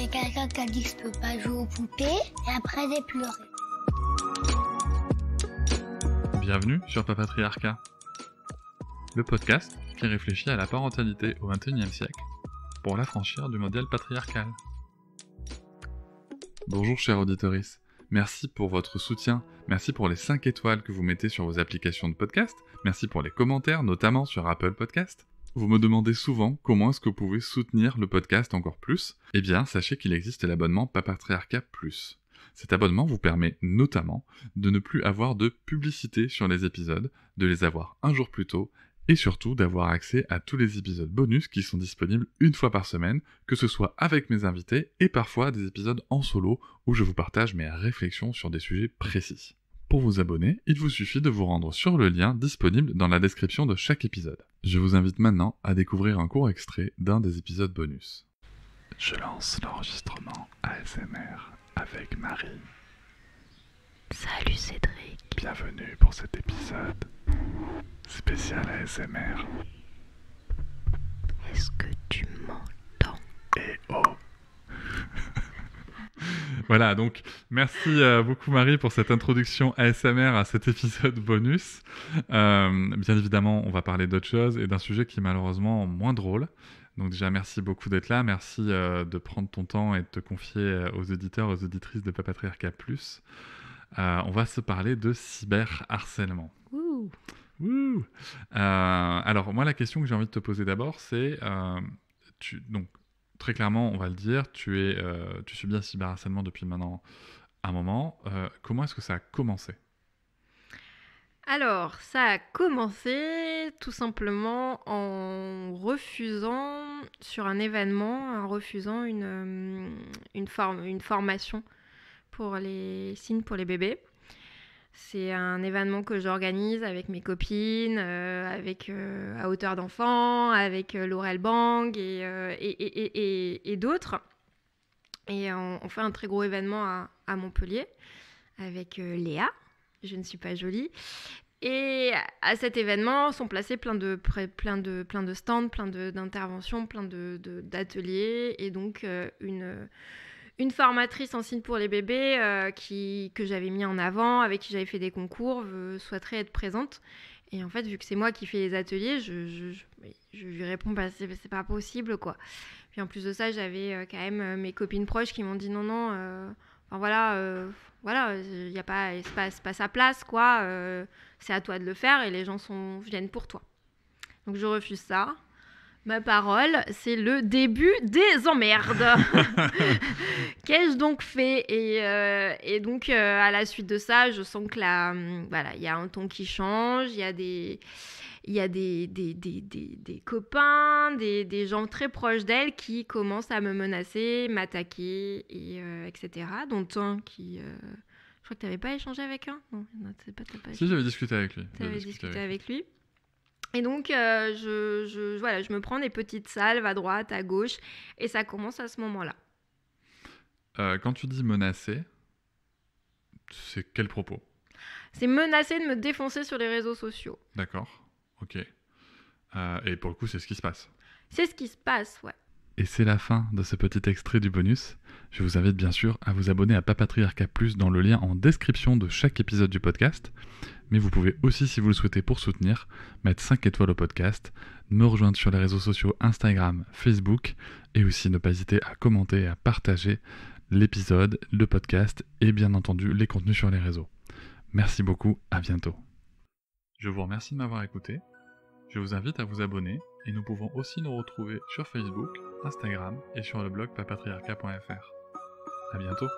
avait quelqu'un qui a dit que je peux pas jouer aux poupées, et après j'ai pleuré. Bienvenue sur Papatriarcat, le podcast qui réfléchit à la parentalité au XXIe siècle pour l'affranchir du modèle patriarcal. Bonjour chers auditoris, merci pour votre soutien, merci pour les 5 étoiles que vous mettez sur vos applications de podcast, merci pour les commentaires, notamment sur Apple Podcast. Vous me demandez souvent comment est-ce que vous pouvez soutenir le podcast encore plus. Eh bien, sachez qu'il existe l'abonnement Papatriarcat Plus. Cet abonnement vous permet notamment de ne plus avoir de publicité sur les épisodes, de les avoir un jour plus tôt, et surtout d'avoir accès à tous les épisodes bonus qui sont disponibles une fois par semaine, que ce soit avec mes invités et parfois des épisodes en solo où je vous partage mes réflexions sur des sujets précis. Pour vous abonner, il vous suffit de vous rendre sur le lien disponible dans la description de chaque épisode. Je vous invite maintenant à découvrir un court extrait d'un des épisodes bonus. Je lance l'enregistrement ASMR avec Marie. Salut Cédric. Bienvenue pour cet épisode spécial ASMR. Est-ce que tu m'entends? Et oh. Voilà, donc merci beaucoup Marie pour cette introduction ASMR à cet épisode bonus. Bien évidemment, on va parler d'autre chose et d'un sujet qui est malheureusement moins drôle. Donc déjà, merci beaucoup d'être là. Merci de prendre ton temps et de te confier aux auditeurs, aux auditrices de Papatriarcat Plus. On va se parler de cyberharcèlement. Ouh. Ouh. Alors moi, la question que j'ai envie de te poser d'abord, c'est... donc, très clairement, on va le dire, tu subis un cyberharcèlement depuis maintenant un moment. Comment est-ce que ça a commencé ? Alors, ça a commencé tout simplement en refusant sur un événement, en refusant une formation pour les signes pour les bébés. C'est un événement que j'organise avec mes copines, avec À Hauteur d'Enfant, avec Laurel Bang et d'autres. Et on fait un très gros événement à Montpellier avec Léa, je ne suis pas jolie. Et à cet événement sont placés plein de stands, plein d'interventions, plein d'ateliers. Et donc une formatrice en signes pour les bébés que j'avais mis en avant, avec qui j'avais fait des concours, souhaiterait être présente. Et en fait, vu que c'est moi qui fais les ateliers, je lui réponds c'est pas possible, quoi. Puis en plus de ça, j'avais quand même mes copines proches qui m'ont dit non, c'est pas sa place, quoi. C'est à toi de le faire et les gens viennent pour toi. Donc je refuse ça. Ma parole, c'est le début des emmerdes. Qu'ai-je donc fait ? Et donc, à la suite de ça, je sens que il y a un ton qui change, il y a des copains, des gens très proches d'elle qui commencent à me menacer, m'attaquer, etc. Dont un qui... je crois que tu n'avais pas échangé avec un ? Non, t'as pas Si, j'avais discuté avec lui. Tu avais discuté avec lui. Et donc, je me prends des petites salves à droite, à gauche, et ça commence à ce moment-là. Quand tu dis menacer, c'est quel propos ? C'est menacer de me défoncer sur les réseaux sociaux. D'accord, ok. Et pour le coup, c'est ce qui se passe. C'est ce qui se passe, ouais. Et c'est la fin de ce petit extrait du bonus. Je vous invite bien sûr à vous abonner à Papatriarcat Plus dans le lien en description de chaque épisode du podcast. Mais vous pouvez aussi, si vous le souhaitez pour soutenir, mettre 5 étoiles au podcast, me rejoindre sur les réseaux sociaux Instagram, Facebook, et aussi ne pas hésiter à commenter et à partager l'épisode, le podcast et bien entendu les contenus sur les réseaux. Merci beaucoup, à bientôt. Je vous remercie de m'avoir écouté. Je vous invite à vous abonner et nous pouvons aussi nous retrouver sur Facebook, Instagram et sur le blog papatriarcat.fr. À bientôt.